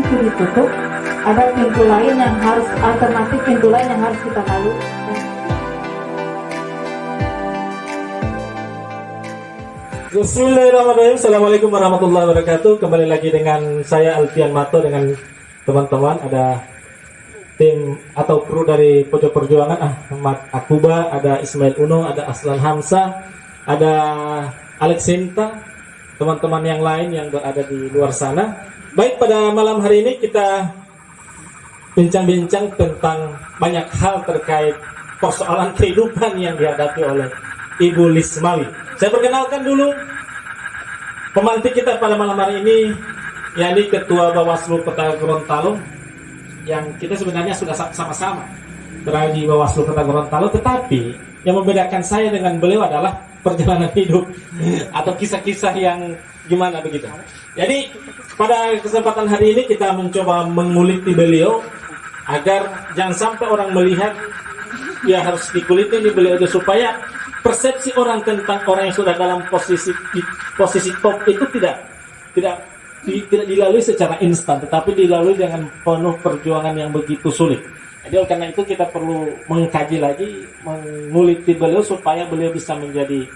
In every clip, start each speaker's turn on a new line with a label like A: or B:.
A: itu ditutup, ada pintu lain yang harus alternatif, pintu lain yang harus kita lalui.
B: Bismillahirrahmanirrahim. Assalamualaikum warahmatullahi wabarakatuh. Kembali lagi dengan saya Alfian Mato dengan teman-teman. Ada tim atau kru dari Pojok Perjuangan, Ahmad Akuba, ada Ismail Uno, ada Aslan Hamzah, ada Alex Sinta, teman-teman yang lain yang berada di luar sana. Baik, pada malam hari ini kita bincang-bincang tentang banyak hal terkait persoalan kehidupan yang dihadapi oleh Ibu Lismawi. Saya perkenalkan dulu pemantik kita pada malam hari ini, yakni Ketua Bawaslu Kota Gorontalo, yang kita sebenarnya sudah sama-sama berada di Bawaslu Kota Gorontalo, tetapi yang membedakan saya dengan beliau adalah perjalanan hidup atau kisah-kisah yang gimana begitu. Jadi pada kesempatan hari ini kita mencoba menguliti beliau agar jangan sampai orang melihat ya harus dikuliti di beliau itu, supaya persepsi orang tentang orang yang sudah dalam posisi top itu tidak dilalui secara instan, tetapi dilalui dengan penuh perjuangan yang begitu sulit. Jadi karena itu kita perlu mengkaji lagi, menguliti beliau supaya beliau bisa menjadi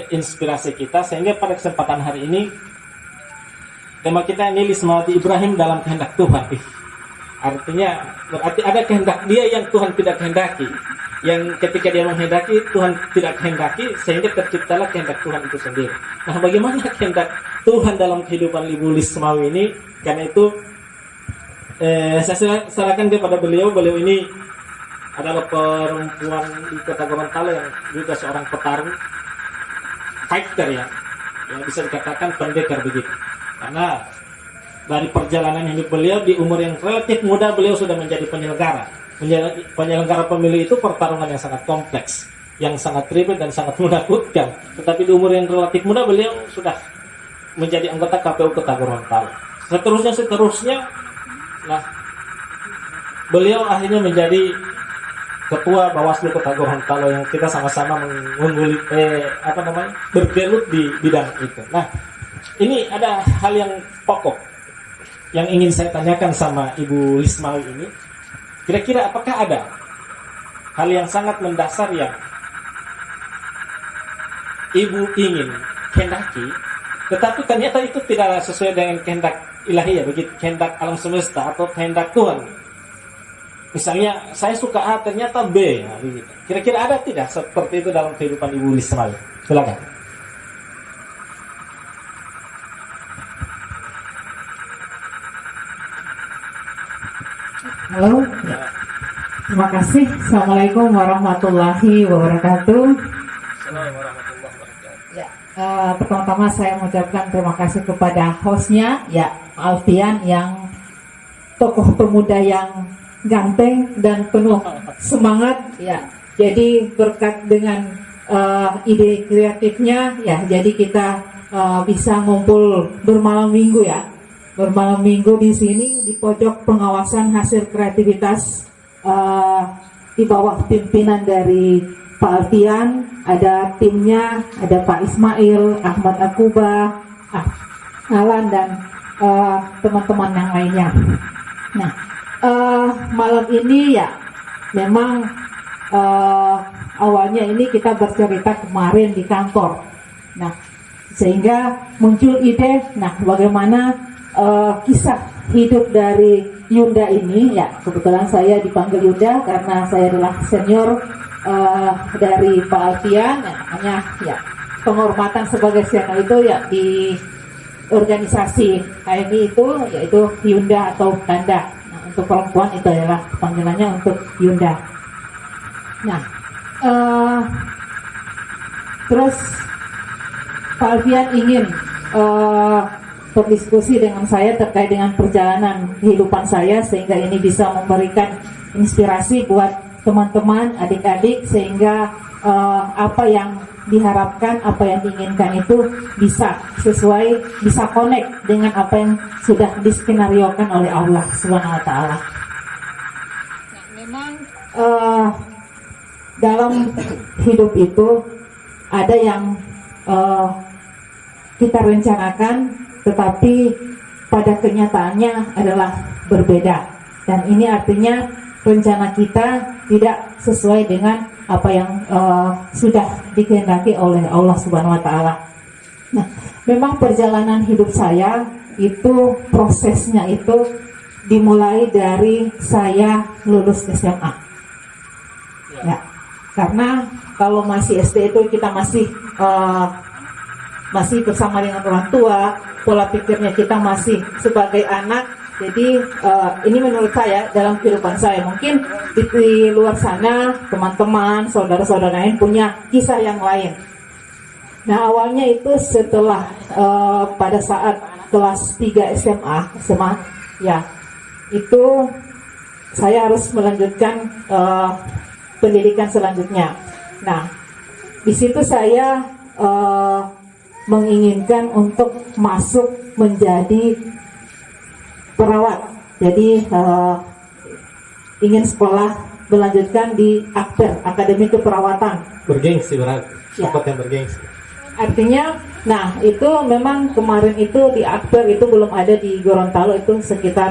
B: inspirasi kita, sehingga pada kesempatan hari ini tema kita ini Lismawati Ibrahim dalam kehendak Tuhan. Artinya berarti ada kehendak dia yang Tuhan tidak kehendaki, yang ketika dia menghendaki Tuhan tidak kehendaki, sehingga terciptalah kehendak Tuhan itu sendiri. Nah, bagaimana kehendak Tuhan dalam kehidupan Ibu Lismawi ini? Karena itu saya serahkan kepada beliau. Beliau ini adalah perempuan di Kota Gorontalo yang juga seorang petarung, fighter ya, yang bisa dikatakan pendekar begitu. Karena dari perjalanan hidup beliau di umur yang relatif muda, beliau sudah menjadi penyelenggara. Penyelenggara pemilu itu pertarungan yang sangat kompleks, yang sangat ribet dan sangat menakutkan. Tetapi di umur yang relatif muda beliau sudah menjadi anggota KPU Kota Gorontalo. Seterusnya, nah beliau akhirnya menjadi Ketua Bawaslu Kota Gorontalo yang kita sama-sama bergelut di bidang itu. Nah, ini ada hal yang pokok yang ingin saya tanyakan sama Ibu Lismawi ini. Kira-kira apakah ada hal yang sangat mendasar yang Ibu ingin kehendaki, tetapi ternyata itu tidak sesuai dengan kehendak ilahi, ya, begitu, kehendak alam semesta atau kehendak Tuhan? Misalnya saya suka A, ternyata B, ya, begitu. Kira-kira ada tidak seperti itu dalam kehidupan Ibu Lismawi? Silakan.
A: Halo, terima kasih. Assalamualaikum warahmatullahi wabarakatuh. Ya, pertama-tama saya mengucapkan terima kasih kepada hostnya, ya, Alfian, yang tokoh pemuda yang ganteng dan penuh semangat, ya. Jadi berkat dengan ide kreatifnya, ya, jadi kita bisa ngumpul bermalam minggu, ya. Bermalam minggu di sini di pojok pengawasan hasil kreativitas di bawah pimpinan dari Pak Alfian. Ada timnya, ada Pak Ismail, Ahmad Akuba, Alan, dan teman-teman yang lainnya. Nah, malam ini ya memang awalnya ini kita bercerita kemarin di kantor. Nah, sehingga muncul ide, nah bagaimana kisah hidup dari Yunda ini, ya, kebetulan saya dipanggil Yunda karena saya adalah senior dari Pak Alfian, ya, makanya ya penghormatan sebagai senior itu ya di organisasi HMI itu yaitu Yunda atau Kanda. Nah, untuk perempuan itu adalah panggilannya untuk Yunda. Nah, terus Pak Alfian ingin berdiskusi dengan saya terkait dengan perjalanan kehidupan saya, sehingga ini bisa memberikan inspirasi buat teman-teman, adik-adik, sehingga apa yang diharapkan, apa yang diinginkan itu bisa sesuai, bisa connect dengan apa yang sudah diskenariokan oleh Allah Subhanahu wa Ta'ala. Nah, memang dalam hidup itu ada yang kita rencanakan, tetapi pada kenyataannya adalah berbeda. Dan ini artinya rencana kita tidak sesuai dengan apa yang sudah dikehendaki oleh Allah Subhanahu wa taala. Nah, memang perjalanan hidup saya itu prosesnya itu dimulai dari saya lulus SMA. Ya, karena kalau masih SD itu kita masih bersama dengan orang tua, pola pikirnya kita masih sebagai anak. Jadi ini menurut saya dalam kehidupan saya, mungkin di luar sana teman-teman, saudara-saudara lain punya kisah yang lain. Nah, awalnya itu setelah pada saat kelas 3 SMA ya, itu saya harus melanjutkan pendidikan selanjutnya. Nah, di situ saya menginginkan untuk masuk menjadi perawat. Jadi ingin sekolah melanjutkan di Akper, Akademi Keperawatan.
B: Bergengsi berarti,
A: Ya.
B: tempat yang bergengsi.
A: Artinya, nah itu memang kemarin itu di Akper itu belum ada di Gorontalo, itu sekitar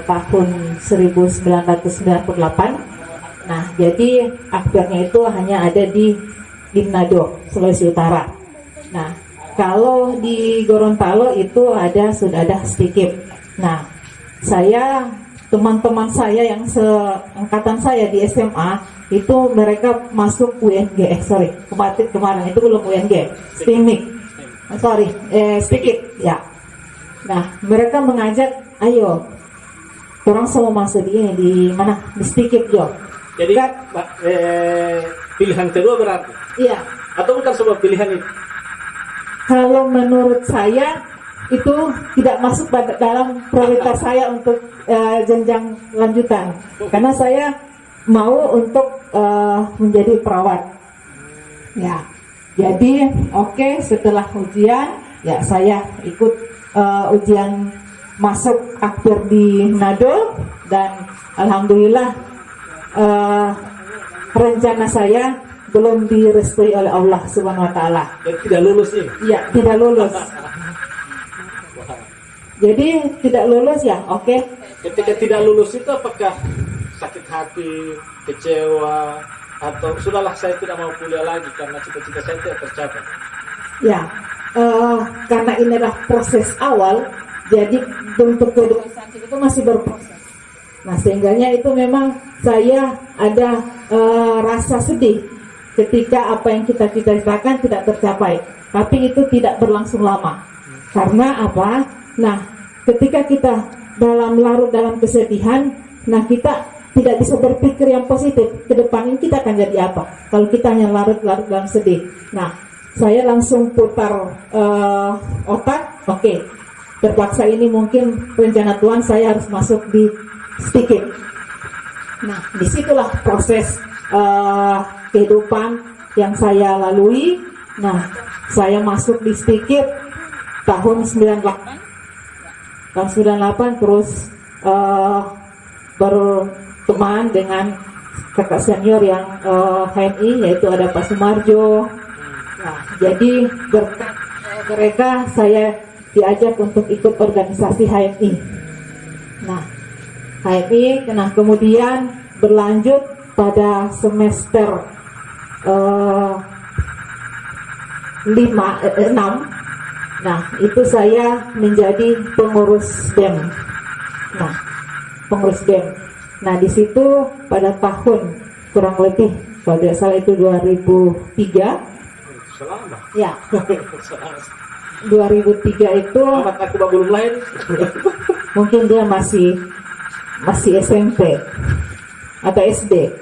A: tahun 1998. Nah, jadi Akpernya itu hanya ada di Manado, Sulawesi Utara. Nah, kalau di Gorontalo itu sudah ada sedikit. Nah, teman-teman saya yang seangkatan saya di SMA itu mereka masuk UNG, kemarin itu belum UNG, STIMIK ya. Nah, mereka mengajak, ayo, orang semua masuk di mana, di STIKIP Jo.
B: Jadi pilihan kedua berarti?
A: Iya.
B: Atau bukan sebuah pilihan itu?
A: Kalau menurut saya itu tidak masuk dalam prioritas saya untuk jenjang lanjutan, karena saya mau untuk menjadi perawat. Ya, jadi oke, setelah ujian ya saya ikut ujian masuk Akper di Manado, dan alhamdulillah rencana saya belum direstui oleh Allah Subhanahu wa taala.
B: Dan tidak lulus ini?
A: Iya, tidak lulus. Jadi tidak lulus ya, oke.
B: Ketika tidak lulus itu apakah sakit hati, kecewa, atau sudahlah saya tidak mau kuliah lagi karena cita-cita saya tidak tercapai?
A: Ya, karena ini adalah proses awal, jadi bentuk kedewasaan itu masih berproses. Nah, sehingganya itu memang saya ada rasa sedih ketika apa yang kita cita-citakan tidak tercapai. Tapi itu tidak berlangsung lama. Karena apa? Nah, ketika kita larut dalam kesedihan, nah kita tidak bisa berpikir yang positif. Ke depan ini kita akan jadi apa? Kalau kita hanya larut dalam sedih. Nah, saya langsung putar otak. Oke, terpaksa ini mungkin rencana Tuhan, saya harus masuk di STIKIP. Nah, disitulah proses kehidupan yang saya lalui. Nah, saya masuk di STIKIP tahun 98. Tahun 98 terus baru teman dengan kakak senior yang HMI, yaitu ada Pak Sumarjo. Nah, jadi berkat mereka saya diajak untuk ikut organisasi HMI. Nah, HMI, nah kemudian berlanjut pada semester 6. Nah, itu saya menjadi pengurus BEM. Nah, pengurus BEM. Nah, di situ pada tahun kurang lebih, kalau tidak salah itu 2003.
B: Selama.
A: Ya. 2003 itu
B: Amat aku belum lahir.
A: mungkin dia masih SMP atau SD.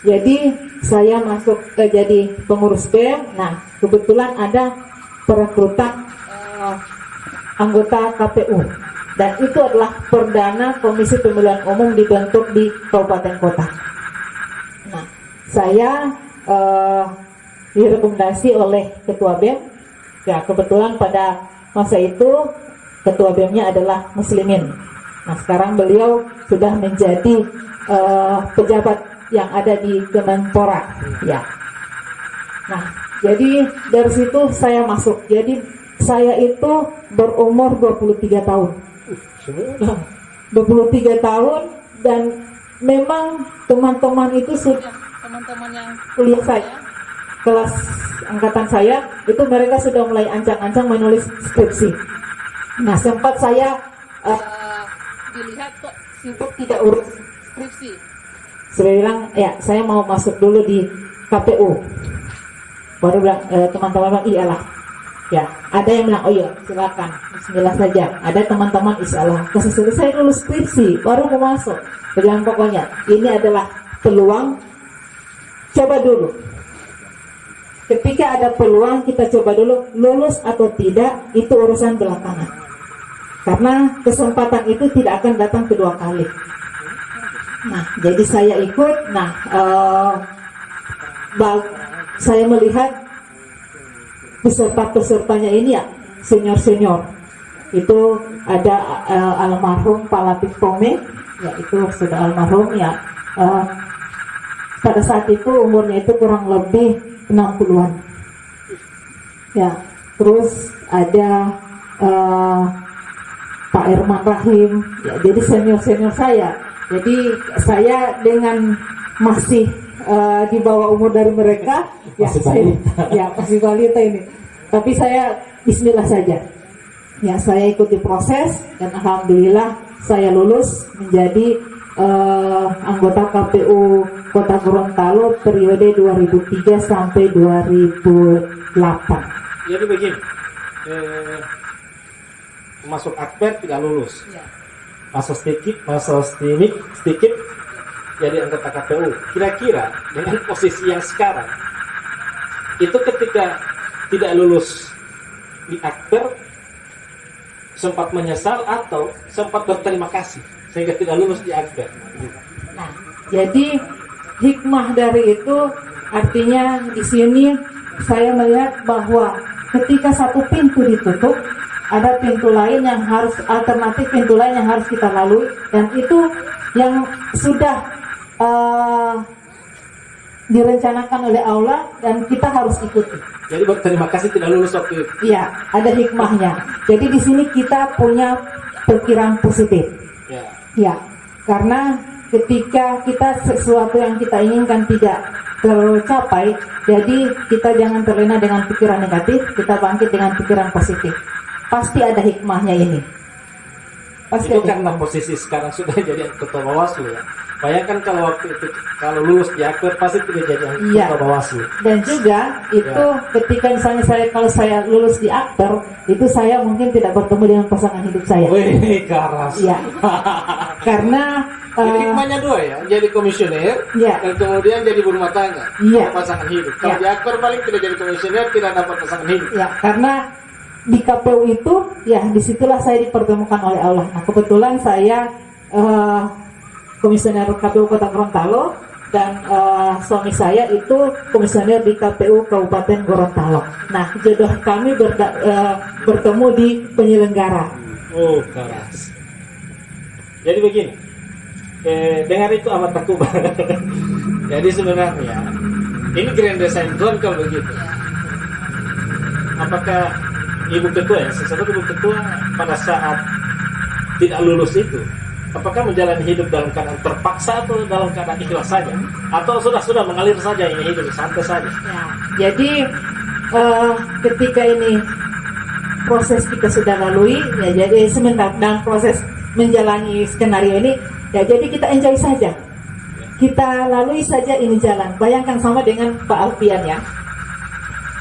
A: Jadi saya masuk jadi pengurus BEM. Nah, kebetulan ada perekrutan anggota KPU, dan itu adalah perdana Komisi Pemilihan Umum dibentuk di kabupaten kota. Nah, saya direkomendasi oleh ketua BEM. Ya, kebetulan pada masa itu ketua BEM-nya adalah Muslimin. Nah, sekarang beliau sudah menjadi pejabat yang ada di Kemenpora. Ya. Nah, jadi dari situ saya masuk. Jadi saya itu berumur 23 tahun.
B: Sudah.
A: 23 tahun dan memang teman-teman itu sudah, teman-teman yang kuliah saya, kelas angkatan saya, itu mereka sudah mulai ancang-ancang menulis skripsi. Nah, sempat saya dilihat kok sibuk tidak urus skripsi. Saya bilang, ya saya mau masuk dulu di KPU. Baru bilang, teman-teman bilang, iyalah. Ya, ada yang bilang, oh iya, silakan, bismillah saja. Ada teman-teman, insyaallah, selesai dulu skripsi, baru mau masuk. Bilang pokoknya, ini adalah peluang, coba dulu. Ketika ada peluang, kita coba dulu, lulus atau tidak, itu urusan belakangan. Karena kesempatan itu tidak akan datang kedua kali. Nah, jadi saya ikut, saya melihat peserta-pesertanya ini ya senior-senior. Itu ada almarhum Pak Latif Tome, ya itu sudah almarhum ya. Pada saat itu umurnya itu kurang lebih 60-an. Ya, terus ada Pak Herman Rahim, ya, jadi senior-senior saya. Jadi saya dengan masih di bawah umur dari mereka, ya
B: masih
A: saya,
B: balita.
A: ya masih balita ini. Tapi saya bismillah saja. Ya, saya ikuti proses dan alhamdulillah saya lulus menjadi anggota KPU Kota Gorontalo periode 2003 sampai 2008.
B: Jadi begini, masuk akper tidak lulus, masa sedikit jadi anggota KPU. Kira-kira dengan posisi yang sekarang, itu ketika tidak lulus di akper, sempat menyesal atau sempat berterima kasih sehingga tidak lulus di akper?
A: Nah, jadi hikmah dari itu artinya di sini saya melihat bahwa ketika satu pintu ditutup, ada pintu lain yang harus alternatif, pintu lain yang harus kita lalui, dan itu yang sudah direncanakan oleh Allah dan kita harus ikuti.
B: Jadi berterima kasih tidak lulus waktu itu.
A: Iya, ada hikmahnya. Jadi di sini kita punya pikiran positif.
B: Ya.
A: Ya, karena ketika kita sesuatu yang kita inginkan tidak tercapai, jadi kita jangan terlena dengan pikiran negatif, kita bangkit dengan pikiran positif. Pasti ada hikmahnya ini. Pasti
B: Itu
A: ada.
B: karena posisi sekarang sudah jadi ketua Bawaslu ya. Bayangkan kalau waktu itu kalau lulus di akper pasti tidak jadi
A: Iya.
B: ketua Bawaslu.
A: Dan juga itu ketika misalnya kalau saya lulus di akter, itu saya mungkin tidak bertemu dengan pasangan hidup saya.
B: Wih, keras.
A: Iya. Karena
B: Jadi hikmahnya dua ya, jadi komisioner
A: Iya.
B: dan kemudian jadi berumah tangga,
A: Iya.
B: pasangan hidup. Kalau
A: Iya.
B: di akper paling tidak jadi komisioner, tidak dapat pasangan hidup.
A: ya, karena di KPU itu ya disitulah saya dipertemukan oleh Allah. Nah, kebetulan saya komisioner KPU Kota Gorontalo dan suami saya itu komisioner di KPU Kabupaten Gorontalo. Nah, jodoh kami bertemu di penyelenggara.
B: Oh, keras. Jadi begini, dengar itu amat takubar. Jadi sebenarnya ini grand design zone kalau begitu. Apakah Ibu Ketua ya, sesuatu Ibu Ketua pada saat tidak lulus itu, apakah menjalani hidup dalam keadaan terpaksa atau dalam keadaan ikhlas saja, atau sudah mengalir saja ini hidup santai saja?
A: Ya, jadi ketika ini proses kita sudah lalui, ya jadi sebentar dalam proses menjalani skenario ini, ya jadi kita enjoy saja, kita lalui saja ini jalan. Bayangkan sama dengan Pak Alfian ya.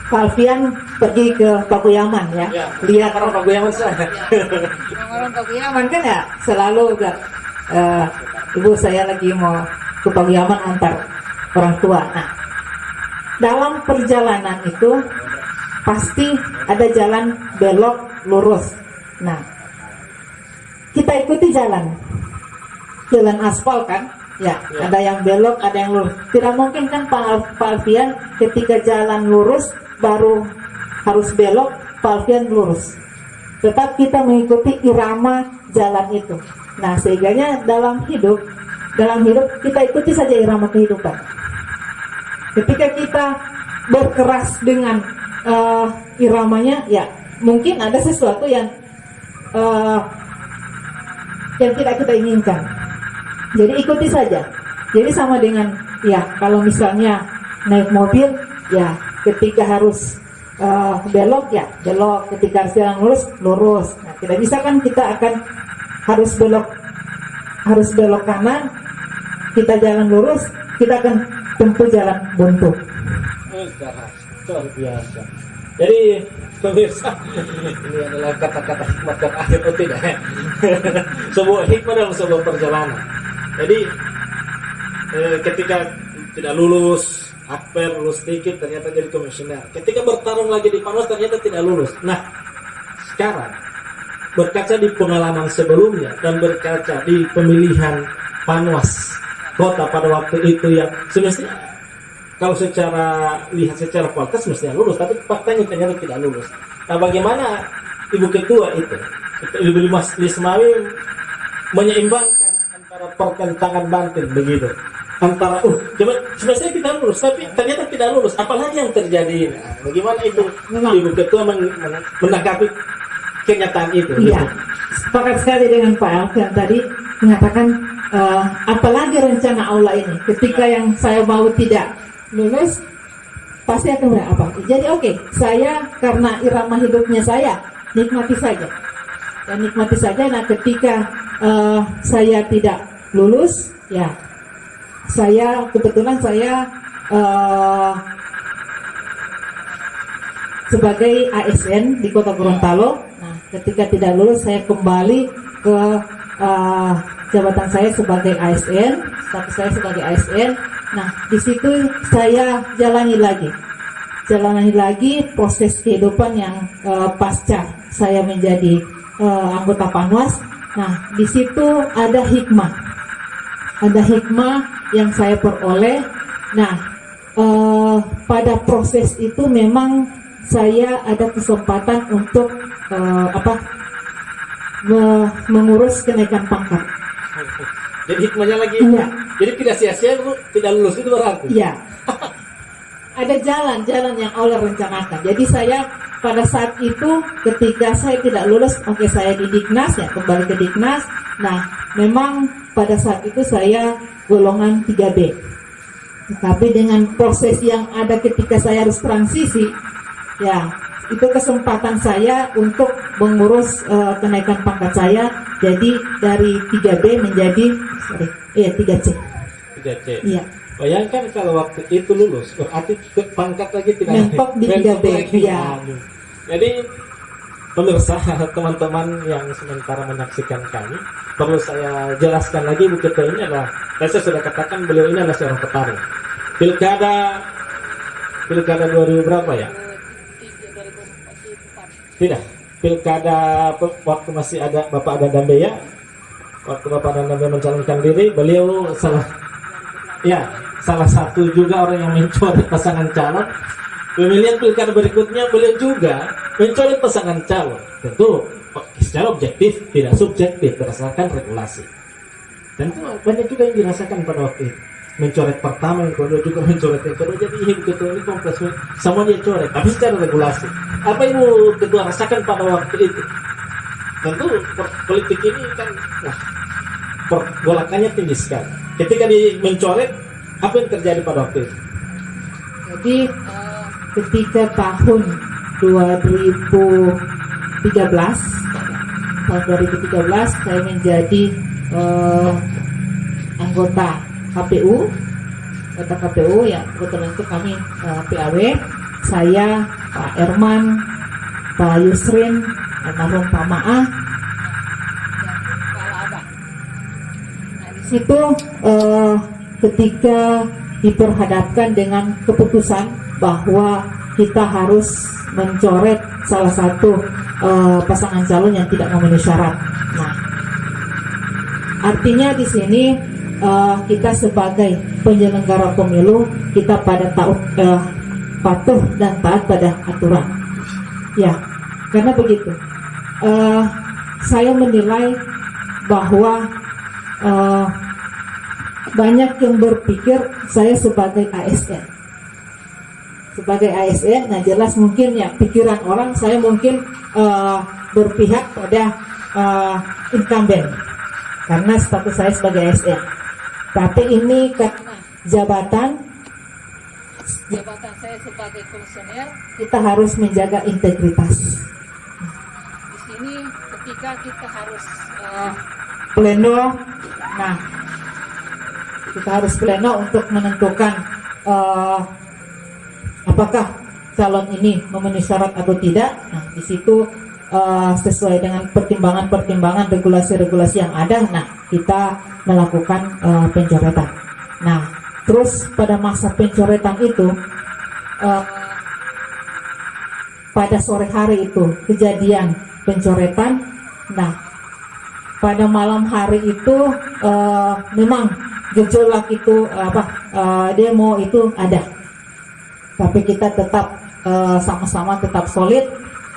A: Pak Alfian pergi ke Pakuyaman ya, lihat
B: orang Pakuyaman saya.
A: orang Pakuyaman kan ya selalu bilang, ibu saya lagi mau ke Pakuyaman antar orang tua. Nah, dalam perjalanan itu pasti ada jalan belok lurus. Nah, kita ikuti jalan aspal kan. Ya, ada yang belok, ada yang lurus. Tidak mungkin kan Pak Alfian ketika jalan lurus baru harus belok, Pak Alfian lurus. Tetap kita mengikuti irama jalan itu. Nah, sehingganya dalam hidup kita ikuti saja irama kehidupan. Ketika kita berkeras dengan iramanya, ya mungkin ada sesuatu yang tidak kita inginkan. Jadi ikuti saja. Jadi sama dengan ya kalau misalnya naik mobil ya ketika harus belok ya belok, ketika harus jalan lurus lurus. Nah, tidak bisa kan kita akan harus belok kanan, kita jalan lurus, kita akan tempuh jalan buntu.
B: Luar biasa. Jadi pemirsa, ini adalah kata-kata hikmat terakhir atau tidak? Sebuah hikmah dalam sebuah perjalanan. Jadi ketika tidak lulus akper, lulus sedikit, ternyata jadi komisioner. Ketika bertarung lagi di Panwas ternyata tidak lulus. Nah, sekarang berkaca di pengalaman sebelumnya dan berkaca di pemilihan Panwas kota pada waktu itu yang semestinya kalau lihat secara kualitas mestinya lulus, tapi faktanya ternyata tidak lulus. Nah, bagaimana Ibu Ketua itu, Ibu Lismawi menyeimbangkan antara pertentangan batin begitu, antara semestinya kita lulus, tapi ternyata tidak lulus, apalagi yang terjadi. Nah, bagaimana itu Ibu Ketua menanggapi kenyataan itu?
A: Iya, sepakat sekali dengan Pak Alfian tadi mengatakan apalagi rencana aula ini, ketika yang saya mau tidak lulus pasti akan apa. Jadi oke, saya karena irama hidupnya saya nikmati saja dan nikmati saja. Nah, ketika saya tidak lulus ya kebetulan saya sebagai ASN di Kota Gorontalo. Nah, ketika tidak lulus saya kembali ke jabatan saya sebagai ASN, status saya sebagai ASN. Nah, di situ saya jalani lagi proses kehidupan yang pasca saya menjadi anggota Panwas. Nah, di situ ada hikmah yang saya peroleh. Nah, pada proses itu memang saya ada kesempatan untuk mengurus kenaikan pangkat.
B: Jadi hikmahnya lagi,
A: iya.
B: Jadi tidak sia-sia tidak lulus itu berarti.
A: Iya. Ada jalan-jalan yang Allah rencanakan. Jadi saya pada saat itu ketika saya tidak lulus, saya di Diknas ya, kembali ke Diknas. Nah, memang pada saat itu saya golongan 3B. Tapi dengan proses yang ada ketika saya harus transisi, ya itu kesempatan saya untuk mengurus kenaikan pangkat saya. Jadi dari 3B menjadi 3C.
B: 3C.
A: Iya.
B: Bayangkan kalau waktu itu lulus, berarti pangkat lagi tidak
A: mentok di 3B. Iya.
B: Jadi pemirsa, teman-teman yang sementara menyaksikan kami, perlu saya jelaskan lagi Bu Ketua ini adalah, saya sudah katakan beliau ini adalah seorang petarung. Pilkada 2000 berapa ya? Tidak, pilkada waktu masih ada Bapak Adan Dambeya, waktu Bapak Adan Dambeya mencalonkan diri, beliau salah satu juga orang yang mencoret pasangan calon. Pemilihan pilkada berikutnya beliau juga mencoret pasangan calon, tentu secara objektif, tidak subjektif, berdasarkan regulasi. Tentu banyak juga yang dirasakan pada waktu itu. Mencoret pertama, yang kedua juga mencoret yang kedua. Jadi Ibu Ketua ini kompleks, semua dia coret, tapi secara regulasi. Apa Ibu Ketua rasakan pada waktu itu? Tentu politik ini kan pergolakannya tinggi sekali. Ketika mencoret, apa yang terjadi pada waktu itu?
A: Jadi ketika tahun 2013 saya menjadi anggota KPU ya, kebetulan itu kami PAW, saya, Pak Erman, Pak Yusrin, almarhum Pak Maah. Nah, di situ ketika diperhadapkan dengan keputusan bahwa kita harus mencoret salah satu pasangan calon yang tidak memenuhi syarat. Nah, artinya di sini kita sebagai penyelenggara pemilu, kita patuh dan taat pada aturan. Ya, karena begitu. Saya menilai bahwa banyak yang berpikir saya sebagai ASN. sebagai ASN, nah jelas mungkin ya pikiran orang saya mungkin berpihak pada incumbent karena status saya sebagai ASN. Tapi ini karena jabatan saya sebagai komisioner, kita harus menjaga integritas. Di sini ketika kita harus pleno, nah kita harus pleno untuk menentukan apakah calon ini memenuhi syarat atau tidak. Nah, di situ sesuai dengan pertimbangan-pertimbangan regulasi-regulasi yang ada, nah kita melakukan pencoretan. Nah, terus pada masa pencoretan itu pada sore hari itu kejadian pencoretan. Nah, pada malam hari itu memang gejolak itu demo itu ada, tapi kita tetap sama-sama tetap solid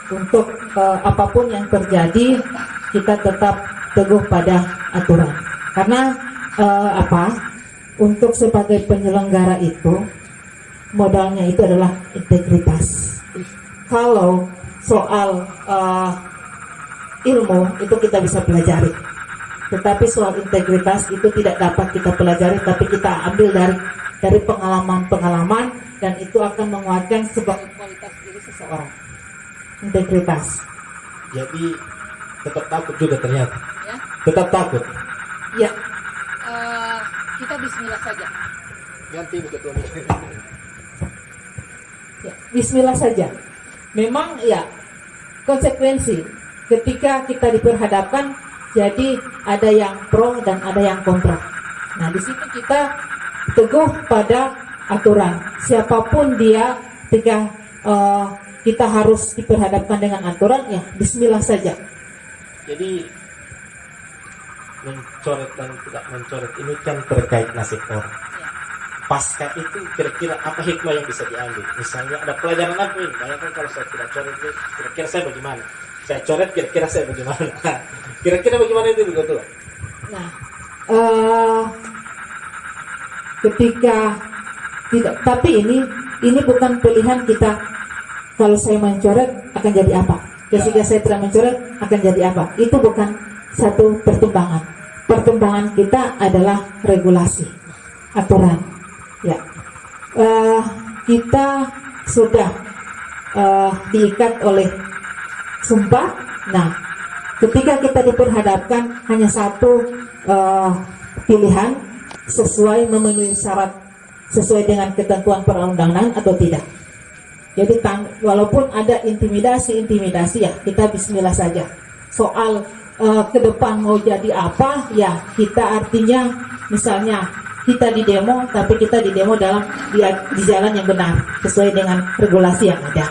A: untuk apapun yang terjadi kita tetap teguh pada aturan karena untuk sebagai penyelenggara itu modalnya itu adalah integritas. Kalau soal ilmu itu kita bisa pelajari, tetapi soal integritas itu tidak dapat kita pelajari, tapi kita ambil dari pengalaman-pengalaman, dan itu akan menguatkan sebagai kualitas diri seseorang. Integritas.
B: Jadi tetap takut juga ternyata.
A: Ya?
B: Tetap takut.
A: Ya. Kita bismillah saja.
B: Ganti ketua.
A: Ya, bismillah saja. Memang ya konsekuensi ketika kita diperhadapkan, jadi ada yang pro dan ada yang kontra. Nah, di situ kita teguh pada aturan. Siapapun dia, ketika kita harus diperhadapkan dengan aturan, ya bismillah saja.
B: Jadi mencoret dan tidak mencoret ini kan terkait nasib orang. Pasca itu kira-kira apa hikmah yang bisa diambil? Misalnya ada pelajaran apa ini? Bayangkan kalau saya tidak coret itu, kira-kira saya bagaimana? Saya coret, kira-kira saya bagaimana? Kira-kira bagaimana itu betul?
A: Nah, ketika tidak, tapi ini bukan pilihan kita. Kalau saya mencoret akan jadi apa? Ketika saya tidak mencoret akan jadi apa? Itu bukan satu pertimbangan. Pertimbangan kita adalah regulasi, aturan. Ya, kita sudah diikat oleh sumpah. Nah, ketika kita diperhadapkan hanya satu pilihan sesuai memenuhi syarat sesuai dengan ketentuan perundang-undangan atau tidak. Jadi walaupun ada intimidasi ya kita bismillah saja. Soal ke depan mau jadi apa, ya kita artinya misalnya kita di demo, tapi kita di demo di jalan yang benar sesuai dengan regulasi yang ada.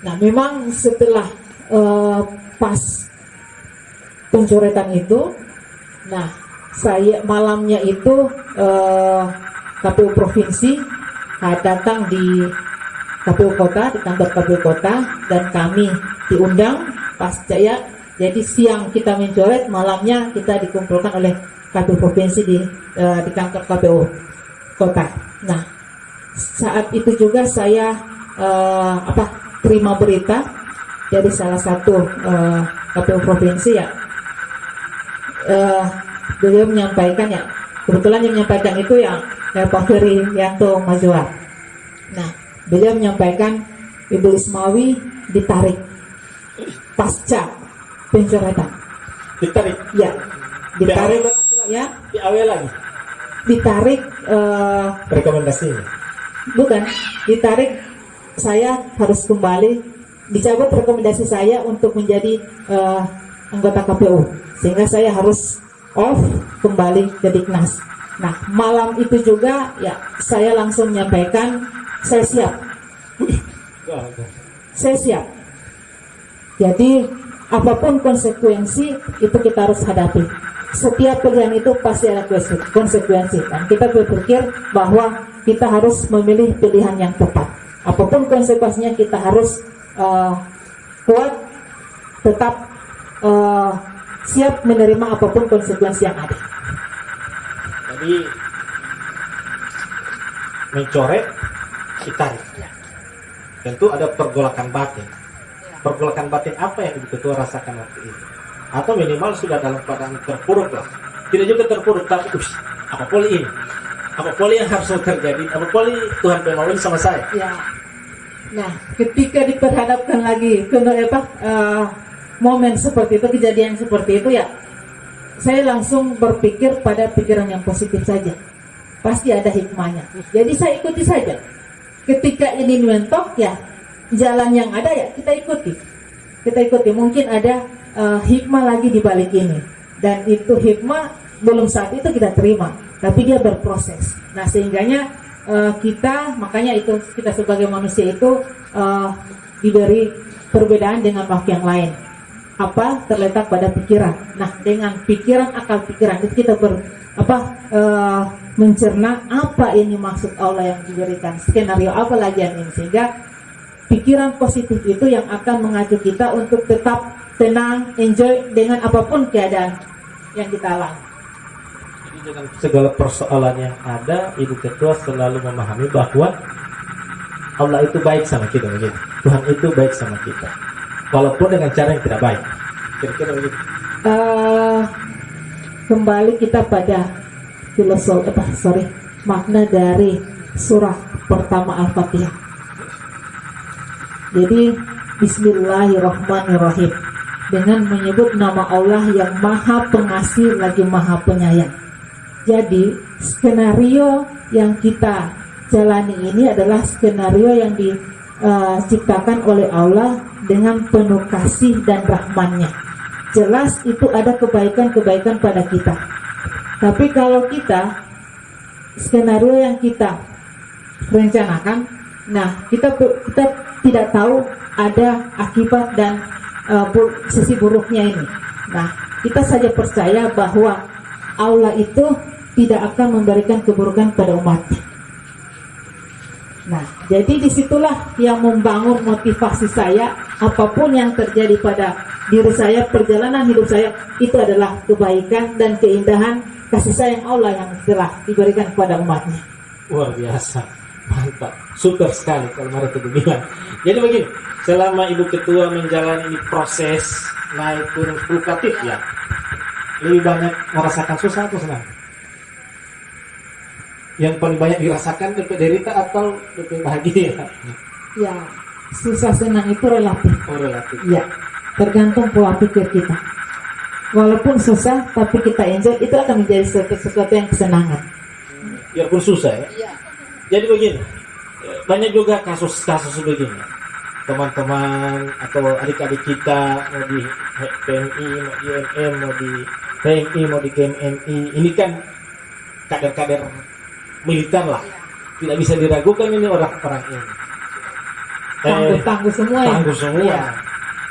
A: Nah, memang setelah pas pencoretan itu, nah saya malamnya itu KPU provinsi datang di KPU kota, di kantor KPU kota, dan kami diundang pasca ya. Jadi siang kita mencoret, malamnya kita dikumpulkan oleh KPU provinsi di kantor KPU kota. Nah, saat itu juga saya terima berita dari salah satu KPU provinsi ya. Beliau menyampaikan ya, kebetulan yang menyampaikan itu ya Pak Ferry Yanto Majuar. Nah, beliau menyampaikan Ibu Ismawi ditarik pasca pencoretan.
B: Ditarik?
A: Ya, ditarik ya.
B: Di awal lagi?
A: Ditarik
B: rekomendasinya?
A: Bukan, ditarik saya harus kembali, dicabut rekomendasi saya untuk menjadi anggota KPU, sehingga saya harus off kembali ke Diknas. Nah, malam itu juga ya saya langsung menyampaikan saya siap. Saya siap. Jadi apapun konsekuensi itu kita harus hadapi. Setiap pilihan itu pasti ada konsekuensi. Dan kita berpikir bahwa kita harus memilih pilihan yang tepat. Apapun konsekuensinya kita harus kuat, tetap siap menerima apapun konsekuensi yang ada.
B: Jadi mencoret ditarik. Tentu ada pergolakan batin. Pergolakan batin apa yang Ibu Ketua rasakan waktu itu? Atau minimal sudah dalam keadaan terpuruk lah. Tidak juga terpuruk, tapi apa poli ini? Apa poli yang harus terjadi? Apa poli Tuhan mau ini sama saya?
A: Ya. Nah, ketika diperhadapkan lagi ke momen seperti itu, kejadian seperti itu ya, saya langsung berpikir pada pikiran yang positif saja. Pasti ada hikmahnya. Jadi saya ikuti saja. Ketika ini mentok ya, jalan yang ada ya kita ikuti. Kita ikuti. Mungkin ada hikmah lagi di balik ini. Dan itu hikmah belum saat itu kita terima, tapi dia berproses. Nah, sehingganya makanya itu kita sebagai manusia itu diberi perbedaan dengan makhluk yang lain. Apa terletak pada pikiran. Nah, dengan pikiran, akal pikiran itu kita mencerna apa ini maksud Allah yang diberikan, skenario apa lagi yang ini, sehingga pikiran positif itu yang akan mengacu kita untuk tetap tenang, enjoy dengan apapun keadaan yang kita alami.
B: Jadi dengan segala persoalan yang ada, Ibu Ketua selalu memahami bahwa Allah itu baik sama kita, begitu. Tuhan itu baik sama kita, walaupun dengan cara yang tidak baik. Kira-kira begitu.
A: Kembali kita pada makna dari surah pertama Al-Fatihah. Jadi Bismillahirrahmanirrahim, dengan menyebut nama Allah yang Maha Pengasih lagi Maha Penyayang. Jadi skenario yang kita jalani ini adalah skenario yang diciptakan oleh Allah dengan penuh kasih dan rahman-Nya. Jelas itu ada kebaikan-kebaikan pada kita. Tapi kalau kita skenario yang kita rencanakan, nah kita tidak tahu ada akibat dan sisi buruknya ini. Nah, kita saja percaya bahwa Allah itu tidak akan memberikan keburukan pada umatnya. Nah, jadi disitulah yang membangun motivasi saya. Apapun yang terjadi pada diri saya, perjalanan hidup saya, itu adalah kebaikan dan keindahan kasih sayang Allah yang telah diberikan kepada umatnya.
B: Luar biasa, mantap, super sekali kalau mereka itu bilang. Jadi begini, selama Ibu Ketua menjalani ini proses naik turun fluktuatif ya, lebih banyak merasakan susah atau senang? Yang paling banyak dirasakan lebih derita atau lebih bahagia?
A: Ya, susah senang itu relatif.
B: Oh, relatif.
A: Ya, tergantung pola pikir kita. Walaupun susah, tapi kita enjoy, itu akan menjadi sesuatu yang kesenangan.
B: Biarpun susah ya.
A: Iya.
B: Jadi begini, banyak juga kasus-kasus begini. Teman-teman atau adik-adik kita mau di PMI, mau di UNM, mau di PMI, mau di GMMI, ini kan kader-kader militer lah. Tidak bisa diragukan ini orang-orang ini.
A: Tangguh semua ya.
B: Tangguh semua.
A: Ya.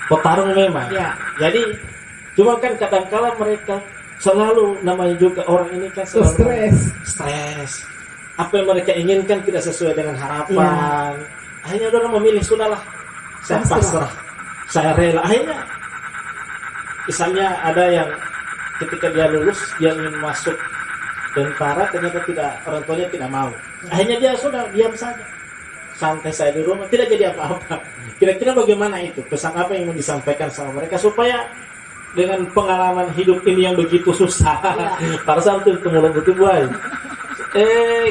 B: Petarung memang.
A: Ya.
B: Jadi cuma kan kadang-kala mereka selalu, namanya juga orang ini kan selalu stres. Apa yang mereka inginkan tidak sesuai dengan harapan. Akhirnya orang memilih, sudahlah, saya pasrah, saya rela. Akhirnya misalnya ada yang ketika dia lulus, dia ingin masuk tentara, ternyata tidak, orang tuanya tidak mau. Akhirnya dia sudah diam saja, santai saya di rumah, tidak jadi apa-apa. Kira-kira bagaimana itu? Pesan apa yang mau disampaikan sama mereka supaya dengan pengalaman hidup ini yang begitu susah, para santun kemudian betul baik.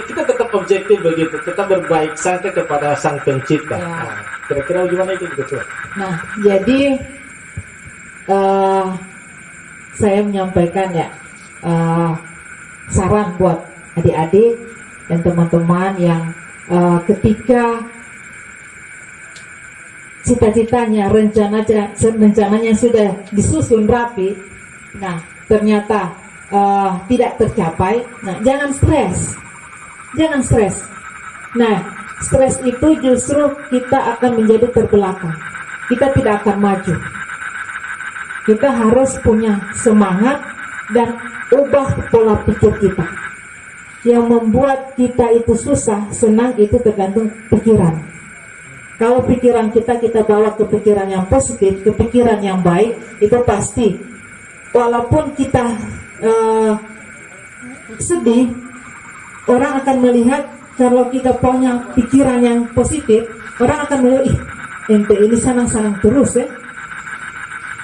B: Kita tetap objektif begitu, tetap berbaik sangka kepada Sang Pencipta. Nah, kira-kira bagaimana itu betul?
A: Nah, jadi saya menyampaikan ya saran buat adik-adik dan teman-teman yang ketika cita-citanya, rencananya sudah disusun rapi, nah ternyata tidak tercapai, nah jangan stres. Nah, stres itu justru kita akan menjadi terbelakang, kita tidak akan maju. Kita harus punya semangat dan ubah pola pikir kita. Yang membuat kita itu susah, senang itu tergantung pikiran. Kalau pikiran kita bawa ke pikiran yang positif, ke pikiran yang baik, itu pasti walaupun kita sedih, orang akan melihat kalau kita punya pikiran yang positif, orang akan melihat, ih, ente ini senang-senang terus ya.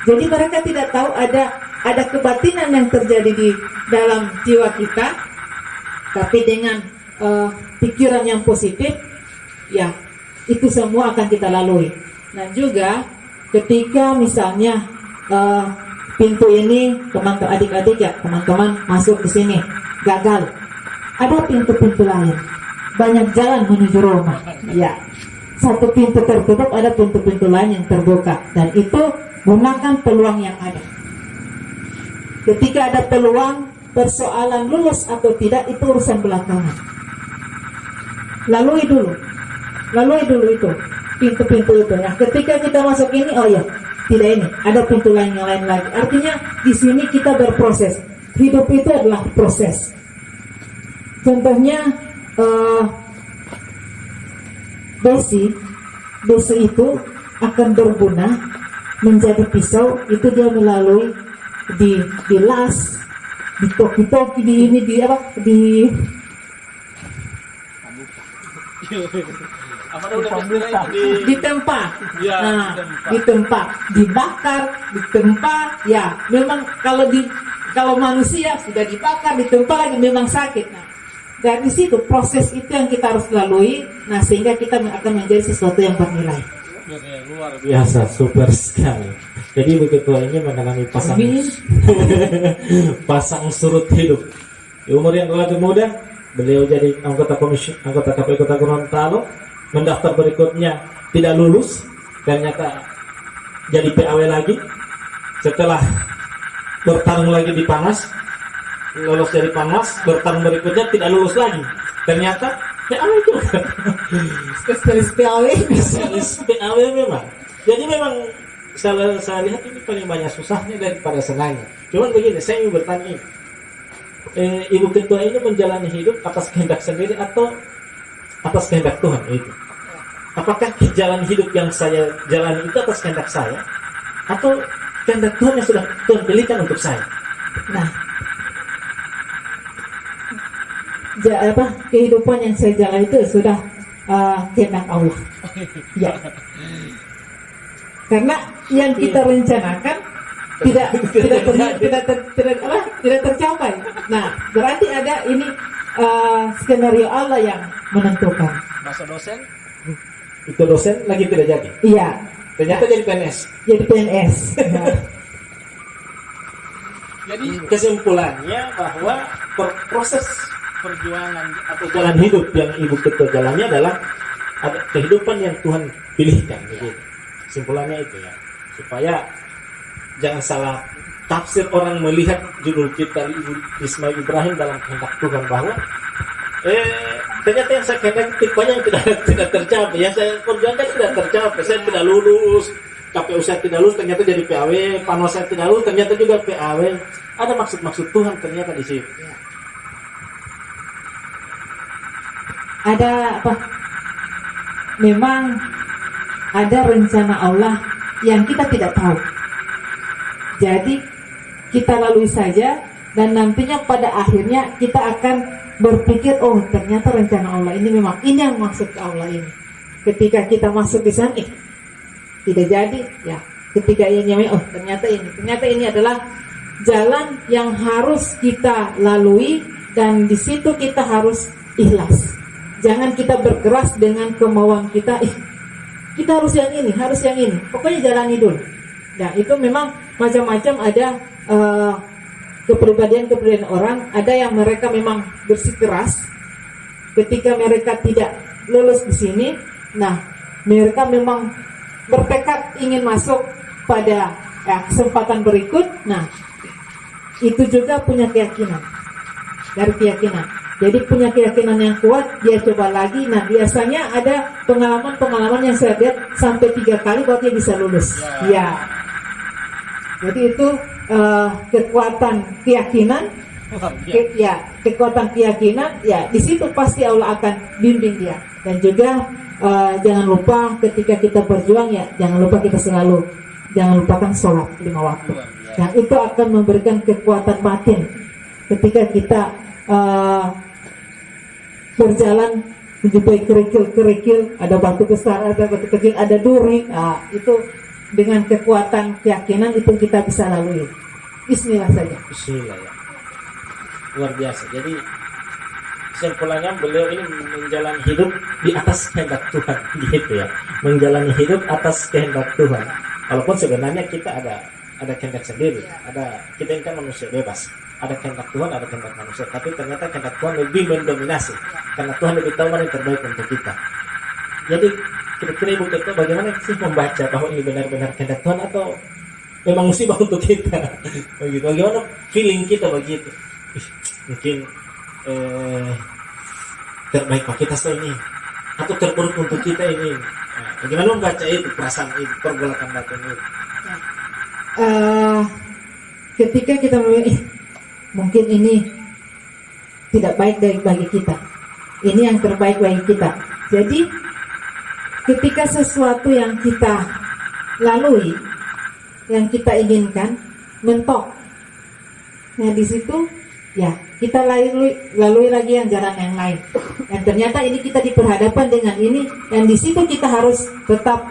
A: Jadi mereka tidak tahu ada kebatinan yang terjadi di dalam jiwa kita, tapi dengan pikiran yang positif, ya itu semua akan kita lalui. Nah juga ketika misalnya pintu ini teman-teman adik-adik ya teman-teman masuk di sini gagal, ada pintu-pintu lain, banyak jalan menuju Roma. Ya, satu pintu tertutup, ada pintu-pintu lain yang terbuka, dan itu gunakan peluang yang ada. Ketika ada peluang, persoalan lulus atau tidak itu urusan belakangan. Lalui dulu itu pintu-pintu itu. Nah, ketika kita masuk ini, oh ya, tidak ini, ada pintu lain yang lain lagi. Artinya di sini kita berproses. Hidup itu adalah proses. Contohnya besi itu akan berguna menjadi pisau, itu dia melalui dilas, ditoki-toki, ditempa,
B: Ya,
A: nah, ditempa, dibakar, ditempa, ya, memang kalau manusia sudah dibakar, ditempa lagi memang sakit. Nah, dari situ proses itu yang kita harus lalui, nah sehingga kita akan menjadi sesuatu yang bernilai.
B: Luar biasa, super sekali. Jadi begitu ini mengalami pasang surut hidup. Di umur yang relatif muda, beliau jadi anggota KPU Kota Gorontalo. Mendaftar berikutnya tidak lulus, ternyata jadi PAW lagi. Setelah bertarung lagi di Panas, lolos dari Panas, bertarung berikutnya tidak lulus lagi, ternyata PAW juga.
A: Spesialis PAW.
B: Spesialis PAW memang. Jadi memang saya lihat ini paling banyak susahnya daripada senangnya. Cuman begini, saya ingin bertanya ini, Ibu Ketua ini menjalani hidup atas kehendak sendiri atau atas kehendak Tuhan itu? Apakah jalan hidup yang saya jalani itu atas kehendak saya atau kehendak Tuhan yang sudah Tuhan pilihkan untuk saya?
A: Nah, kehidupan yang saya jalani itu sudah kehendak Allah. Ya. Karena yang kita rencanakan tidak tercapai. Nah, berarti ada ini skenario Allah yang menentukan.
B: Masa dosen? Itu dosen lagi tidak jadi.
A: Iya.
B: Ternyata jadi PNS.
A: Jadi PNS.
B: Jadi kesimpulannya bahwa proses perjuangan atau jalan hidup yang Ibu Ketua jalani adalah ada kehidupan yang Tuhan pilihkan. Begitu. Kesimpulannya itu ya. Supaya jangan salah tafsir orang melihat judul kita Ibu Ismail Ibrahim dalam kehendak Tuhan bahwa ternyata yang saya kehendaki banyak yang tidak tercapai. Yang saya perjuangkan tidak tercapai. Saya tidak lulus, KPU saya tidak lulus, ternyata jadi PAW. Panos saya tidak lulus, ternyata juga PAW. Ada maksud-maksud Tuhan ternyata di situ.
A: Ada apa? Memang ada rencana Allah yang kita tidak tahu. Jadi kita lalui saja, dan nantinya pada akhirnya kita akan berpikir, oh ternyata rencana Allah ini memang ini yang maksud Allah ini. Ketika kita masuk di sana, tidak jadi, ya. Ketika ini, oh ternyata ini adalah jalan yang harus kita lalui, dan di situ kita harus ikhlas. Jangan kita berkeras dengan kemauan kita, kita harus yang ini, pokoknya jalani dulu. Nah itu memang macam-macam, ada kepribadian orang, ada yang mereka memang bersikeras ketika mereka tidak lulus di sini. Nah, mereka memang bertekad ingin masuk pada kesempatan berikut. Nah, itu juga punya keyakinan, dari keyakinan. Jadi punya keyakinan yang kuat, dia coba lagi. Nah, biasanya ada pengalaman yang saya lihat sampai 3 kali baru dia bisa lulus. Ya. Jadi itu kekuatan keyakinan, kekuatan keyakinan, ya di situ pasti Allah akan bimbing dia. Dan juga jangan lupa ketika kita berjuang, ya jangan lupa kita selalu jangan lupakan sholat 5 waktu. Yang itu akan memberikan kekuatan batin ketika kita berjalan menjumpai kerikil-kerikil, ada batu besar, ada batu kecil, ada duri. Nah, itu dengan kekuatan keyakinan itu kita bisa lalui. Bismillah saja.
B: Bismillah ya. Luar biasa. Jadi kesimpulannya beliau ini menjalani hidup di atas kehendak Tuhan, gitu ya. Menjalani hidup atas kehendak Tuhan. Walaupun sebenarnya kita ada kehendak sendiri, kita ini kan manusia bebas. Ada kehendak Tuhan, ada kehendak manusia. Tapi ternyata kehendak Tuhan lebih mendominasi, karena Tuhan lebih tahu mana yang terbaik untuk kita. Jadi kira-kira Ibu Ketua bagaimana sih membaca bahwa ini benar-benar kehendak Tuhan atau memang musibah untuk kita? Begitu. Bagaimana feeling kita begitu? Mungkin terbaik bagi kita ini atau terburuk untuk kita ini. Nah, bagaimana membaca itu, perasaan itu, pergolakan batin itu?
A: Ketika kita mungkin ini tidak baik bagi kita, ini yang terbaik bagi kita. Jadi ketika sesuatu yang kita lalui, yang kita inginkan mentok, nah di situ ya kita lalui lagi yang jalan yang lain, dan ternyata ini kita diperhadapkan dengan ini, dan di situ kita harus tetap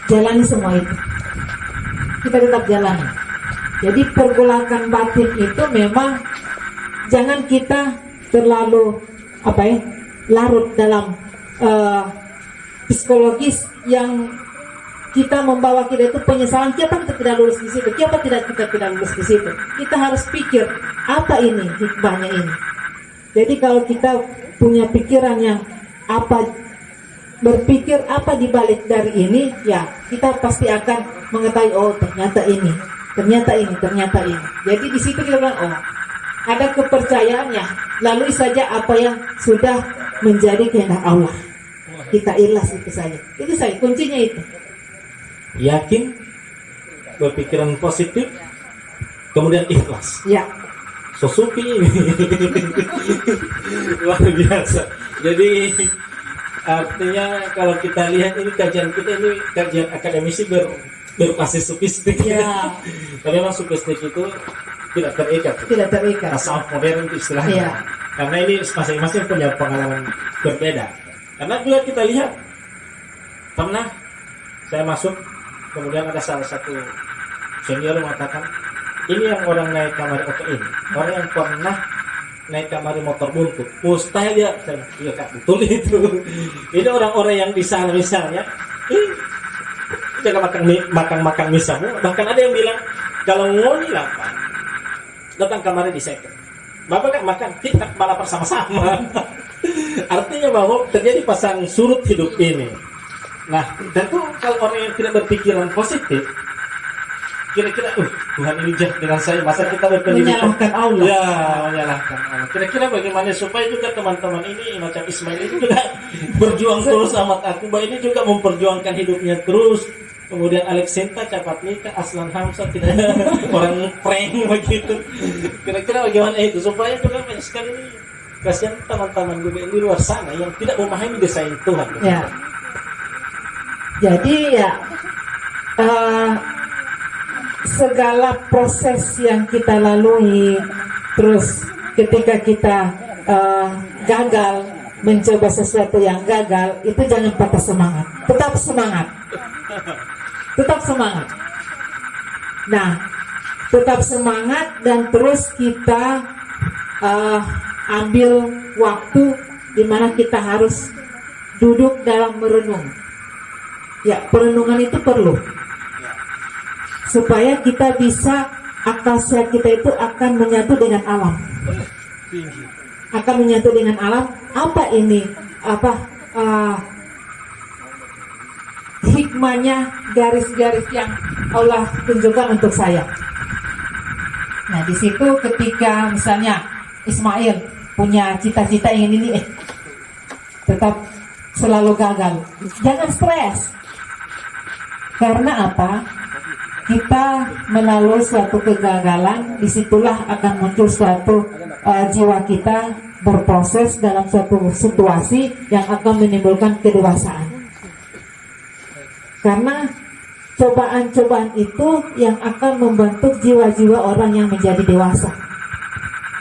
A: jalani semua itu. Kita tetap jalani. Jadi pergolakan batin itu memang jangan kita terlalu larut dalam psikologis yang kita membawa kita itu penyesalan. Kenapa kita tidak lulus di situ? Kenapa kita tidak lulus di situ? Kita harus pikir apa ini hikmahnya ini. Jadi kalau kita punya pikiran yang berpikir apa dibalik dari ini, ya kita pasti akan mengetahui, oh ternyata ini. Jadi di situ kita bilang, oh ada kepercayaannya, lalui saja apa yang sudah menjadi kehendak Allah. Kita ikhlas itu saja. Itu saja kuncinya itu.
B: Yakin, berpikiran positif, kemudian ikhlas.
A: Ya.
B: Sosupi ini luar biasa. Jadi artinya kalau kita lihat ini kajian kita ini kajian akademisi berbasis sofistik.
A: Ya.
B: Tapi memang sofistik itu tidak terikat.
A: Tidak terikat.
B: Tasawuf modern itu istilahnya.
A: Ya.
B: Karena ini masing-masing punya pengalaman berbeda. Karena juga kita lihat pernah saya masuk, kemudian ada salah satu senior mengatakan, ini yang orang naik kamar oto ini, orang yang pernah naik kamar motor buntut. Mustahil ya, iya Kak, betul itu. Ini orang-orang yang di sana misalnya, jaga makan misalnya, bahkan ada yang bilang kalau ngoni lapar, datang kamarnya di second. Bapak Kak makan, kita malah bersama-sama. Artinya bahwa terjadi pasang surut hidup ini. Nah, tentu kalau orang yang tidak berpikiran positif, kira-kira, Tuhan ini jahat dengan saya, masa kita berpendidikan
A: Menyalahkan Allah.
B: Ya, menyalahkan Allah. Kira-kira bagaimana supaya juga teman-teman ini macam Ismail ini juga berjuang terus, Ahmad Akuba ini juga memperjuangkan hidupnya terus. Kemudian Alexenta cepat nikah, Aslan Hamzah tidak orang prank begitu. Kira-kira bagaimana itu supaya juga banyak sekali ini kasihan teman-teman juga di luar sana yang tidak memahami desain Tuhan.
A: Ya. Jadi ya segala proses yang kita lalui, terus ketika kita gagal mencoba sesuatu yang gagal, itu jangan patah semangat, tetap semangat. Nah, tetap semangat dan terus kita ambil waktu di mana kita harus duduk dalam merenung. Ya, perenungan itu perlu supaya kita bisa, akal sehat kita itu akan menyatu dengan alam. Apa ini? Hikmahnya, garis-garis yang Allah tunjukkan untuk saya. Nah, di situ ketika misalnya Ismail punya cita-cita ingin ini, tetap selalu gagal. Jangan stres. Karena apa? Kita melalui suatu kegagalan, disitulah akan muncul suatu jiwa kita berproses dalam suatu situasi yang akan menimbulkan kedewasaan. Karena cobaan-cobaan itu yang akan membentuk jiwa-jiwa orang yang menjadi dewasa.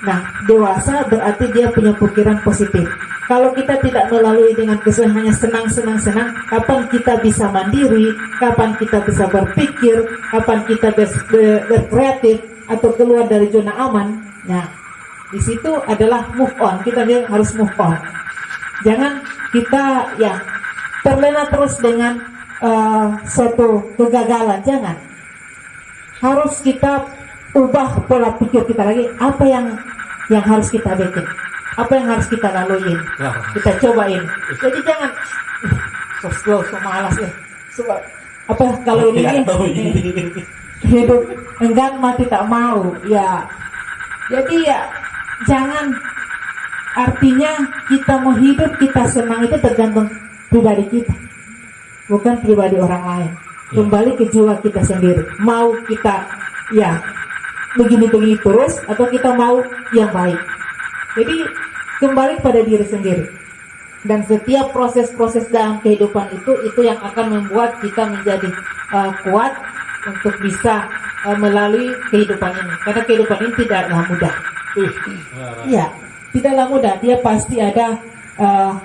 A: Nah, dewasa berarti dia punya pikiran positif. Kalau kita tidak melalui dengan kesulitan hanya senang, kapan kita bisa mandiri, kapan kita bisa berpikir, kapan kita berkreatif atau keluar dari zona aman. Nah, di situ adalah move on. Kita harus move on. Jangan kita ya terlena terus dengan suatu kegagalan. Jangan. Harus kita ubah pola pikir kita lagi. Apa yang harus kita bikin? Apa yang harus kita laluin? Kita cobain. Jadi jangan so slow, so malas ya. Apa kalau ini hidup enggan mati tak mau ya. Jadi ya jangan, artinya kita mau hidup, kita senang itu tergantung pribadi kita, bukan pribadi orang lain. Kembali ke jiwa kita sendiri. Mau kita ya begini-begini terus atau kita mau yang baik. Jadi kembali pada diri sendiri. Dan setiap proses-proses dalam kehidupan itu yang akan membuat kita menjadi kuat untuk bisa melalui kehidupan ini. Karena kehidupan ini tidaklah mudah. Iya, tidaklah mudah. Dia pasti ada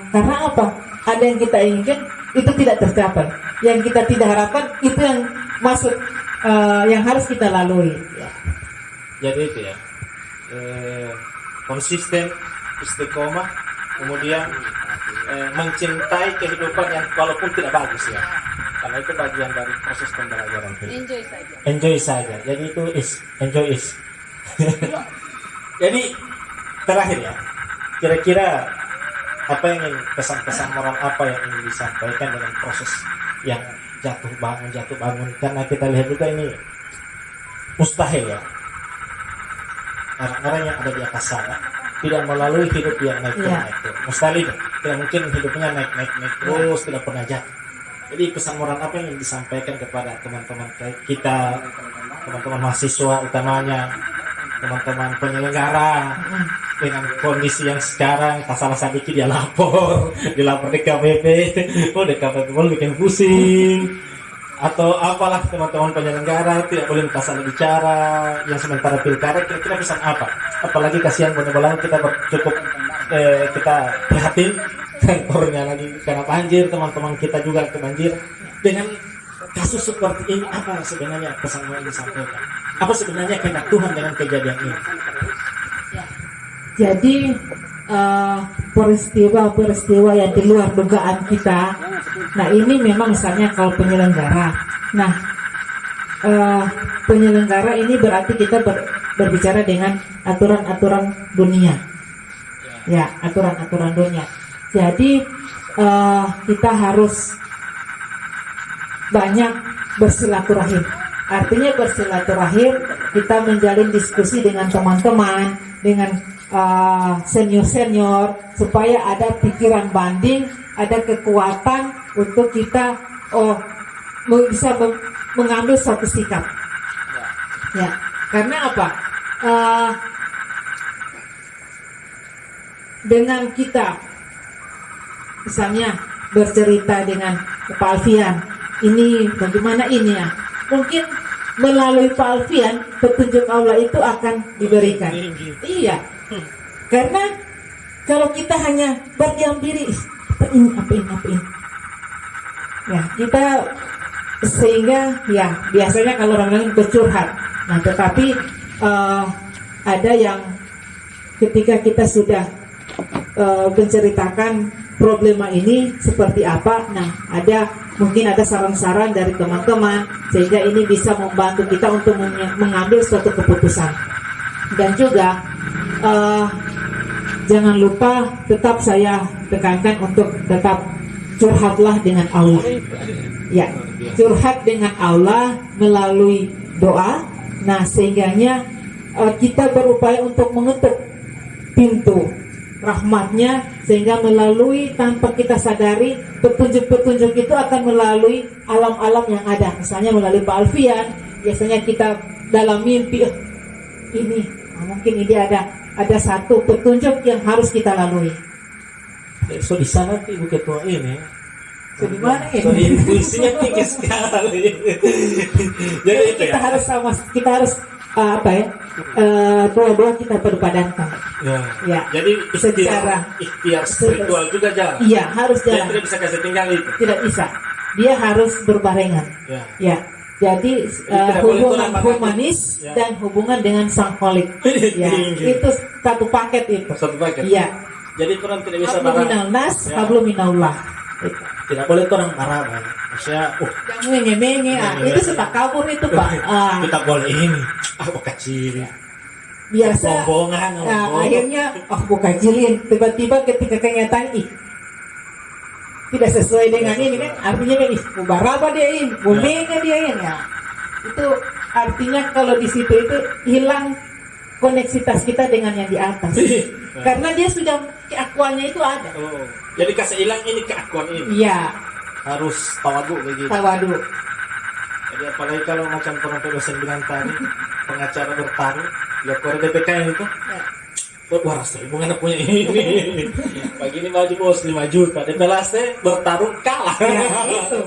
A: karena apa? Ada yang kita inginkan itu tidak tercapai. Yang kita tidak harapkan itu yang masuk yang harus kita lalui. Ya.
B: Jadi itu ya, konsisten, istiqomah, kemudian mencintai kehidupan yang walaupun tidak bagus ya, karena itu bagian dari proses pembelajaran. Enjoy saja. Jadi itu enjoy is. Jadi terakhir ya, kira-kira apa yang ingin pesan-pesan moral apa yang ingin disampaikan dengan proses yang jatuh bangun, karena kita lihat juga ini mustahil ya. Orang-orang yang ada di atas sana tidak melalui hidup yang naik turun. Mustahil, tidak mungkin hidupnya naik terus, tidak pernah jatuh. Jadi pesan moral apa yang ingin disampaikan kepada teman-teman kita, teman-teman mahasiswa utamanya, teman-teman penyelenggara dengan kondisi yang sekarang, tak salah sedikit dia dilapor DKPP, DKPP pun bikin pusing. Atau apalah teman-teman penyelenggara tidak boleh minta salah bicara, yang sementara pilkada kira-kira pesan apa? Apalagi kasihan Bonegolango kita cukup kita prihatin kornya lagi karena banjir, teman-teman kita juga kebanjir. Dengan kasus seperti ini apa sebenarnya pesan yang disampaikan? Apa sebenarnya kehendak Tuhan dengan kejadian ini?
A: Jadi peristiwa yang di luar dugaan kita. Nah ini memang misalnya kalau penyelenggara. Nah penyelenggara ini berarti kita berbicara dengan aturan-aturan dunia. Ya, aturan-aturan dunia. Jadi kita harus banyak bersilaturahim. Artinya bersilaturahim, kita menjalin diskusi dengan teman-teman, dengan senior-senior, supaya ada pikiran banding, ada kekuatan untuk kita bisa mengambil suatu sikap. Ya, karena apa? Dengan kita misalnya bercerita dengan Pak Alfian, ini bagaimana ini ya? Mungkin melalui Pak Alfian petunjuk Allah itu akan diberikan. Iya. Karena kalau kita hanya berdiam diri, apa ini. Ya, kita sehingga ya biasanya kalau orang lain bercurhat. Nah, tetapi ada yang ketika kita sudah menceritakan problema ini seperti apa, nah mungkin ada saran-saran dari teman-teman sehingga ini bisa membantu kita untuk mengambil suatu keputusan. Dan juga jangan lupa tetap saya tekankan untuk tetap curhatlah dengan Allah. Ya, curhat dengan Allah melalui doa. Nah, sehingganya kita berupaya untuk mengetuk pintu rahmatnya, sehingga melalui tanpa kita sadari petunjuk-petunjuk itu akan melalui alam-alam yang ada. Misalnya melalui Pak Alfian, biasanya kita dalam mimpi ini, mungkin ini ada satu petunjuk yang harus kita lalui.
B: So di sana Ibu Ketua ini,
A: so di mana ini?
B: So intuisinya tinggi sekali. Jadi itu
A: kita
B: ya.
A: Kita harus dua-dua kita berpadankan.
B: Ya.
A: Ya.
B: Jadi
A: Secara-
B: ikhtiar spiritual juga jalan.
A: Iya, harus
B: Dia
A: jalan.
B: tidak bisa kasih tinggal itu.
A: Tidak bisa. Dia harus berbarengan.
B: Ya.
A: Ya. Jadi
B: tidak boleh
A: hubungan
B: kurang
A: humanis
B: Ya.
A: dan hubungan dengan sang kholik. Ya,
B: Tinggi.
A: itu satu paket itu.
B: Satu paket.
A: Iya.
B: Jadi orang tidak bisa
A: Hablu
B: marah.
A: minal nas,
B: Ya.
A: hablu minallah. Itu.
B: Tidak boleh orang marah, Bang. Maksudnya,
A: Yang menge-menge, itu suka kabur itu Pak.
B: kita boleh ini. Kecil.
A: Biasa.
B: Bombongan.
A: Akhirnya, bukan jilin. Tiba-tiba ketika kenyataan, tidak sesuai dengan ini kan, artinya kan, baraba dia ini, bumega dia ini. Ya. Itu artinya kalau di situ itu hilang koneksitas kita dengan yang di atas. Karena dia sudah keakuannya itu ada.
B: Oh, jadi kasih hilang ini keakuan ini.
A: Iya,
B: Harus tawadu begitu.
A: tawadu.
B: Jadi apalagi kalau macam orang dosen bilang tadi, pengacara bertaruh, ya keluar DPKN itu, waras hubungan punya ini. Pagi ini maju bos 5 juta, di kelas teh bertaruh kalah.
A: Ya, itu.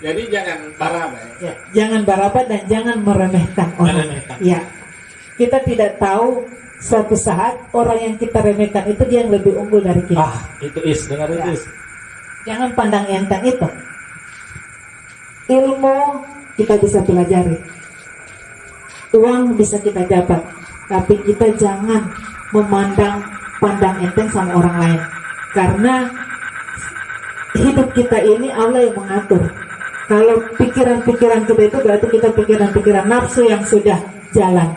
B: Jadi jangan parah,
A: Ya, jangan baraba dan jangan meremehkan orang.
B: Meremehkan.
A: Ya, kita tidak tahu suatu saat orang yang kita remehkan itu dia yang lebih unggul dari kita.
B: Itu dengar
A: Ya.
B: itu.
A: Jangan pandang enteng itu. Ilmu kita bisa pelajari, uang bisa kita dapat, tapi kita jangan pandang enteng sama orang lain. Karena hidup kita ini Allah yang mengatur. Kalau pikiran-pikiran kita itu berarti kita pikiran-pikiran nafsu yang sudah jalan.